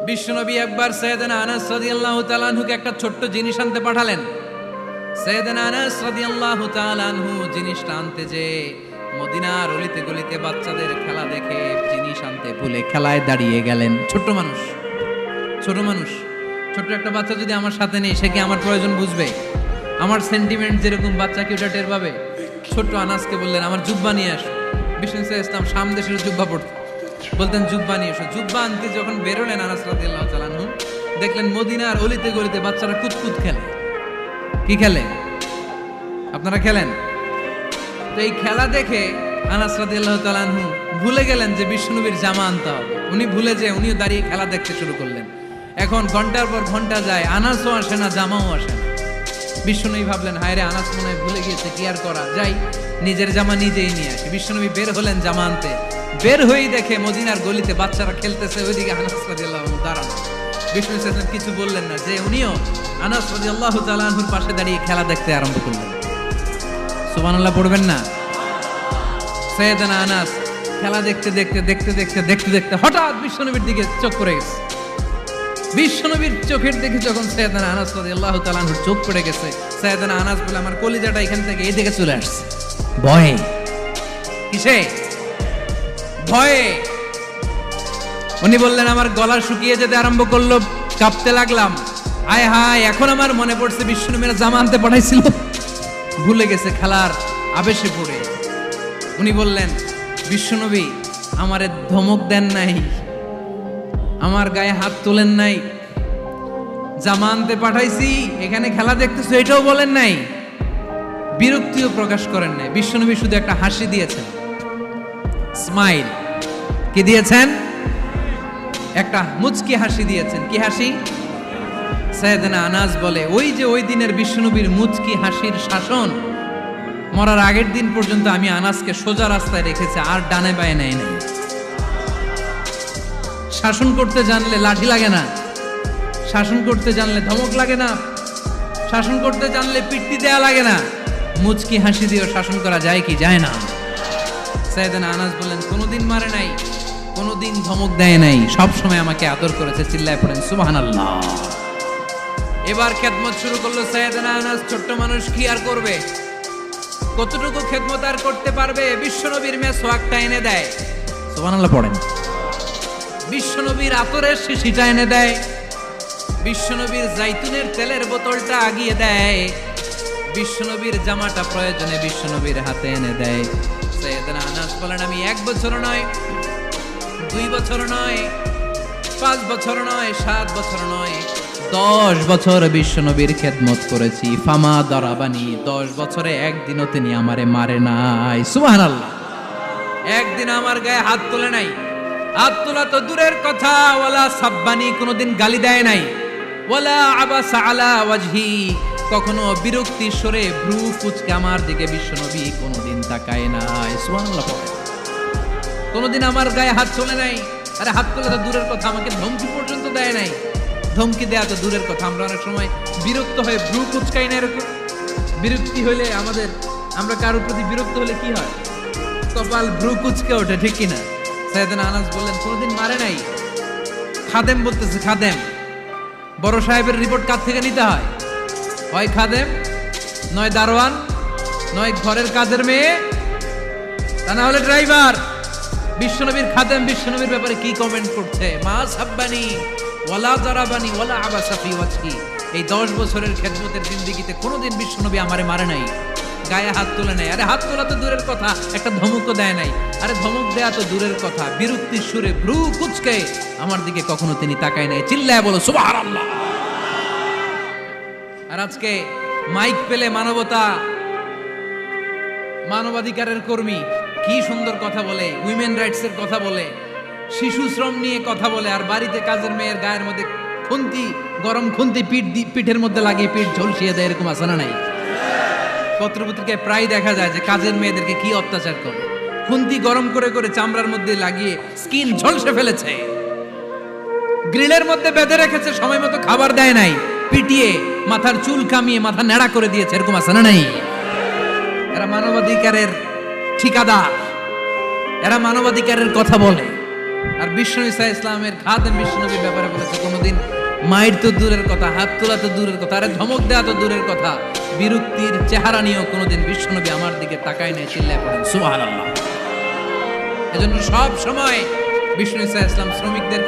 বিশ্বনবী একবার সাইয়েদনা আনাস রাদিয়াল্লাহু তাআলা আনহুকে একটা ছোট্ট জিনিস আনতে পাঠালেন। সাইয়েদনা আনাস রাদিয়াল্লাহু তাআলা আনহু জিনিসটা আনতে যে মদিনার অলিতে গলিতে বাচ্চাদের খেলা দেখে জিনিস আনতে ভুলে খেলায় দাঁড়িয়ে গেলেন। ছোট মানুষ, ছোট্ট একটা বাচ্চা যদি আমার সাথে নেই, সে কি আমার প্রয়োজন বুঝবে? আমার সেন্টিমেন্ট যেরকম বাচ্চা কি ওটা টের পাবে? ছোট্ট আনাসকে বললেন, আমার জুব্বা নিয়ে আসো। বিষ্ণু ইসলাম শাম দেশের জুব্বা পড়তো, বলতেন জুব্বা নিয়ে এসো। জুব্বা আনতে যখন বেরোলেন আনাস রাদিয়াল্লাহু তাআলা আনহু, দেখলেন মদিনার অলিতে গলিতে বাচ্চারা কুতকুত খেলে। কি খেলে? আপনারা খেলেন? তো এই খেলা দেখে আনাস রাদিয়াল্লাহু তাআলা আনহু ভুলে গেলেন যে বিশ্বনবীর জামা আনতে হবে। উনি ভুলে যে উনিও দাঁড়িয়ে খেলা দেখতে শুরু করলেন। এখন ঘন্টার পর ঘন্টা যায়, আনাসও আসে না, জামাও আসে না। বিশ্বনবী ভাবলেন, হায় রে, আনাস মনে হয় ভুলে গিয়েছে, কি আর করা যাই, নিজের জামা নিজেই নিয়ে আসে। বিশ্বনবী বের হলেন জামা আনতে। বের হয়েই দেখে মদিনার গলিতে বাচ্চারা খেলতেছে, ওইদিকে আনাস রাদিয়াল্লাহু আনহু দাঁড়ানো। বিষ্ণু ইসলাম কিছু বললেন না, যে উনিও আনাস রাদিয়াল্লাহু তাআলা আনহুর পাশে দাঁড়িয়ে খেলা দেখতে আরম্ভ করলেন। সুবহানাল্লাহ পড়বেন না? সাইয়েদনা আনাস খেলা দেখতে হঠাৎ বিশ্বনবীর দিকে চোখ পড়ে গেছে। বিশ্বনবীর চোখের দিকে যখন সাইয়েদনা আনাস রাদিয়াল্লাহু তাআলা আনহুর চোখ পড়ে গেছে, সাইয়েদনা আনাস বলে, আমার কলিজাটা এখান থেকে এই দিকে চলে আসছে ভয়ে। কিসে? ভয়ে। উনি বললেন, আমার গলা শুকিয়ে যেতে আরম্ভ করলো, কাঁপতে লাগলাম। আয় হায়, এখন আমার মনে পড়ছে বিশ্বনবীর জামা আনতে পাঠাইছিল, ভুলে গেছে খেলার আবেশে পড়ে। উনি বললেন, বিশ্বনবী আমারে ধমক দেন নাই, আমার গায়ে হাত তোলেন নাই, জামা আনতে পাঠাইছি, এখানে খেলা দেখতেছো এটাও বলেন নাই, বিরক্তিও প্রকাশ করেন নাই। বিশ্বনবী শুধু একটা হাসি দিয়েছেন, স্মাইল। কি দিয়েছেন? একটা মুচকি হাসি দিয়েছেন। কি হাসি? সাইয়েদনা আনাস বলে, ওই যে ওই দিনের বিশ্বনবীর মুচকি হাসির শাসন, মরার আগের দিন পর্যন্ত আমি আনাসকে সোজা রাস্তায় রেখেছি, আর ডানে বায়ে নেয় নাই। শাসন করতে জানলে লাঠি লাগে না, শাসন করতে জানলে ধমক লাগে না, শাসন করতে জানলে পিট্টি দেয়া লাগে না। মুচকি হাসি দিয়েও শাসন করা যায় কি যায় না? সাইয়েদনা আনাস বললেন, কোনোদিন মারে নাই, কোনোদিন ধমক দেয় নাই, সব সময় আমাকে আদর করেছে। চিল্লায় পড়েন সুবহানাল্লাহ। এবার খেদমত শুরু করলো সাইয়েদনা আনাস। ছোট্ট মানুষ কি আর করবে, কতটুকু খেদমত আর করতে পারবে? বিশ্বনবীর মেসওয়াকটা এনে দেয়, সুবহানাল্লাহ পড়েন। বিশ্বনবীর আতরের শিশিটা এনে দেয়, বিশ্বনবীর জাইতুনের তেলের বোতলটা আগিয়ে দেয়, বিশ্বনবীর জামাটা প্রয়োজনে বিশ্বনবীর হাতে এনে দেয়। সাইয়েদনা আনাস বলেন, আমি 1 বছর নয়, 2 বছর নয়, 5 বছর নয়, 7 বছর নয়, 10 বছর বিশ্বনবীর খেদমত করেছি। ফামা দারাবানি, 10 বছরে একদিনও তিনি আমারে মারে নাই। সুবহানাল্লাহ। একদিন আমার গায়ে হাত তোলে নাই, হাত তোলা তো দূরের কথা, ওয়ালা সাব্বানি, কোনোদিন গালি দেয় নাই, ওয়ালা আবাসা আলা ওয়াজহি, কখনো বিরক্তি সরে ভ্রু কুঁচকে আমার দিকে বিশ্বনবী কোনোদিন তাকায় নাই। সুবহানাল্লাহ। কোনোদিন আমার গায়ে হাত তোলে নাই। আরে হাত তোলা তো দূরের কথা, আমাকে ধমকি পর্যন্ত দেয় নাই। ধমকি দেয়া তো দূরের কথা, আমরা অনেক সময় বিরক্ত হয়ে ভ্রু কুঁচকাই না। এরকম বিরক্তি হলে আমরা কারোর প্রতি বিরক্ত হলে কি হয়? কপাল ভ্রু কুঁচকে ওঠে, ঠিক কিনা? সাইয়েদনা আনাস বললেন, কোনোদিন মারে নাই। খাদেম বলতেছে, খাদেম, বড় সাহেবের রিপোর্ট কার থেকে নিতে হয়? হয় খাদেম, নয় দারোয়ান, নয় ঘরের কাজের মেয়ে, তা না হলে ড্রাইভার। বিশ্বনবীর খাদেম বিশ্বনবীর ব্যাপারে কি কমেন্ট করছে? মা সাব্বানি ওয়ালা দারাবানি ওয়ালা আবাসা ফি ওয়াজহি। এই 10 বছরের খেদমতের জিন্দেগিতে কোনোদিন বিশ্বনবী আমারে মারে নাই, গায়ে হাত তোলে নাই। আরে হাত তোলা তো দূরের কথা, একটা ধমকও দেয় নাই। আরে ধমক দেয়া তো দূরের কথা, বিরক্তির সুরে ভ্রু কুঁচকে আমার দিকে কখনো তিনি তাকায় নাই। চিল্লায় বলো সুবহানাল্লাহ। আর আজকে মাইক পেলে মানবাধিকারের কর্মী কি সুন্দর কথা বলে, উইমেন রাইটস এর কথা বলে, শিশু শ্রম নিয়ে কথা বলে, আর বাড়িতে কাজের মেয়ের গায়ের মধ্যে গরম খুন্তি পিঠের মধ্যে লাগিয়ে পিঠ ঝলসিয়ে দেয়। এরকম আছে না নাই? পত্রপত্রিকায় প্রায় দেখা যায় যে কাজের মেয়েদেরকে কি অত্যাচার করে। খুন্তি গরম করে করে চামড়ার মধ্যে লাগিয়ে স্কিন ঝলসে ফেলেছে, গ্রিলের মধ্যে বেঁধে রেখেছে, সময় মতো খাবার দেয় নাই, পিটিয়ে মাথার চুল কামিয়ে মাথা নেড়া করে দিয়েছে। এরকম আছে না নাই? এরা মানবাধিকারের ঠিকাদার, এরা মানবাধিকারের কথা বলে। আর বিষ্ণু ঈসা ইসলামের খাদেম বিশ্বনবীর ব্যাপারে বলেছে, কোনোদিন মায়ের তো দূরের কথা, হাত তোলা তো দূরের কথা, আরে ধমক দেওয়া তো দূরের কথা, বিরক্তির চেহারা নিয়েও কোনোদিন বিশ্বনবী আমার দিকে তাকায় নাই। চিল্লায় পড়েন সুবহানাল্লাহ। এজন্য সব সময় বিষ্ণু ঈসা ইসলাম শ্রমিকদেরকে